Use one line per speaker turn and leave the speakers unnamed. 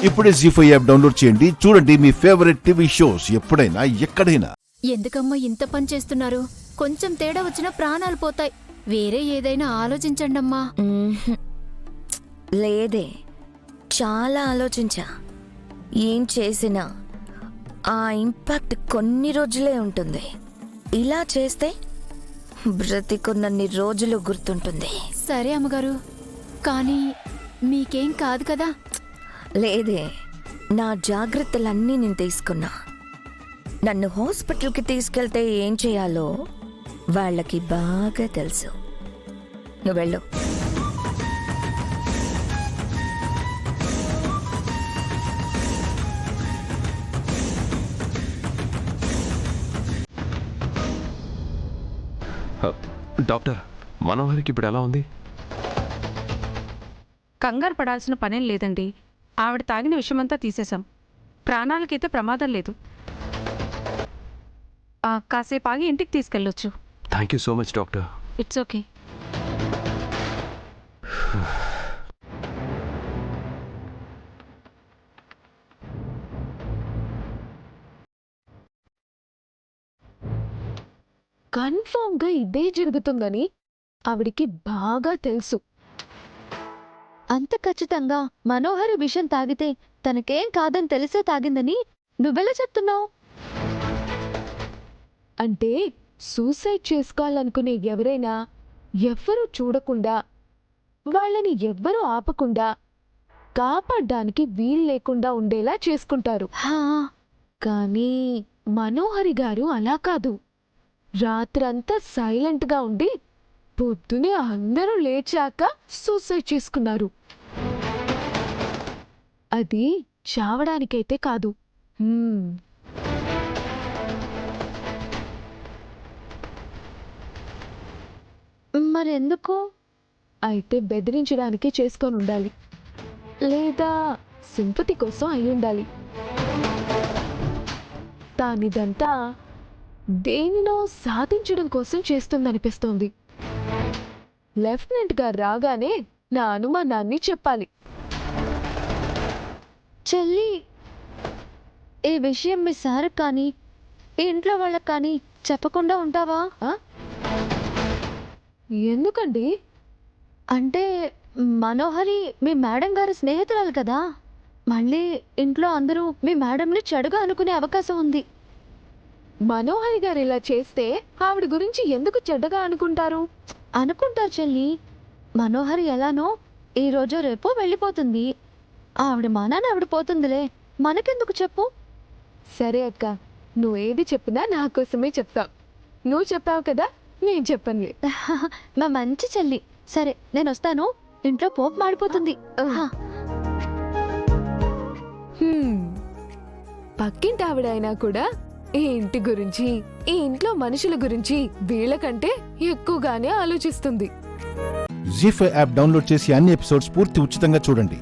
ఇప్పుడే జీ5 app download చేయండి. చూడండి మీ ఫేవరెట్ టీవీ షోస్ ఎప్పుడైనా ఎక్కడైనా.
ఎందుకమ్మా ఇంత పని చేస్తున్నారు? కొంచెం తేడా వచ్చినా ప్రాణాలు పోతాయి. వేరే ఏదైనా ఆలోచించండమ్మా.
లేదే, చాలా ఆలోచించా. ఏం చేసినా ఆ ఇంపాక్ట్ కొన్ని రోజులే ఉంటుంది. ఇలా చేస్తే బ్రతికున్నన్ని రోజులు గుర్తుంటుంది.
సరే అమ్మగారు, కానీ మీకేం కాదు కదా?
లేదే, నా జాగ్రత్తలన్నీ నేను తీసుకున్నా. నన్ను హాస్పిటల్కి తీసుకెళ్తే ఏం చేయాలో వాళ్ళకి బాగా తెలుసు. నువ్వు వెళ్ళు.
డాక్టర్, మనోహరికి ఇప్పుడు ఎలా ఉంది?
కంగారు పడాల్సిన పనేం లేదండి. ఆవిడ తాగిన విషయమంతా తీసేశాం. ప్రాణాలకైతే ప్రమాదం లేదు. కాసేపు ఆగి ఇంటికి తీసుకెళ్ళొచ్చు.
Thank you so much doctor.
It's okay.
కన్ఫర్మ్గా ఇదే జరుగుతుందని ఆవిడికి బాగా తెలుసు. అంత ఖచ్చితంగా మనోహరి విషం తాగితే తనకేం కాదని తెలిసే తాగిందని నువ్వెలా చెప్తున్నావు? అంటే సూసైడ్ చేసుకోవాలనుకునే ఎవరైనా ఎవ్వరూ చూడకుండా, వాళ్ళని ఎవ్వరూ ఆపకుండా, కాపాడ్డానికి వీలు లేకుండా ఉండేలా చేసుకుంటారు. కానీ మనోహరి గారు అలా కాదు. రాత్రంతా సైలెంట్గా ఉండి పొద్దునే అందరూ లేచాక సూసైడ్ చేసుకున్నారు. అది చావడానికైతే కాదు. మరెందుకు? అయితే బెదిరించడానికి చేసుకొని ఉండాలి, లేదా సింపతి కోసం అయి ఉండాలి. తానిదంతా దేనినో సాధించడం కోసం చేస్తుందనిపిస్తోంది. లెఫ్టినెంట్ గారు రాగానే నా అనుమానాన్ని చెప్పాలి. చెల్లి, ఈ విషయం మీ సార్ కానీ ఈ ఇంట్లో వాళ్ళకి కానీ చెప్పకుండా ఉంటావా? ఎందుకండి? అంటే మనోహరి మీ మేడం గారి స్నేహితురాలు కదా. మళ్ళీ ఇంట్లో అందరూ మీ మేడంని చెడుగా అనుకునే అవకాశం ఉంది. మనోహరి గారు ఇలా చేస్తే ఆవిడ గురించి ఎందుకు చెడ్డగా అనుకుంటారు? అనుకుంటారు చెల్లి. మనోహరి ఎలానో ఈ రోజు రేపో వెళ్ళిపోతుంది. ఆవిడ మానాన ఆవిడ పోతుందిలే, మనకెందుకు చెప్పు? సరే అక్క, నువ్వేది చెప్పినా నా కోసమే చెప్తావు. నువ్వు చెప్పావు కదా, నేను చెప్పను. మా మంచి చెల్లి. సరే నేను వస్తాను, ఇంట్లో పోపు మాడిపోతుంది. పక్కింటి ఆవిడ అయినా కూడా ఈ ఇంటి గురించి, ఈ ఇంట్లో మనుషుల గురించి వీళ్ళకంటే ఎక్కువగానే ఆలోచిస్తుంది.
జీ5 యాప్ డౌన్లోడ్ చేసి అన్ని ఎపిసోడ్స్ పూర్తి ఉచితంగా చూడండి.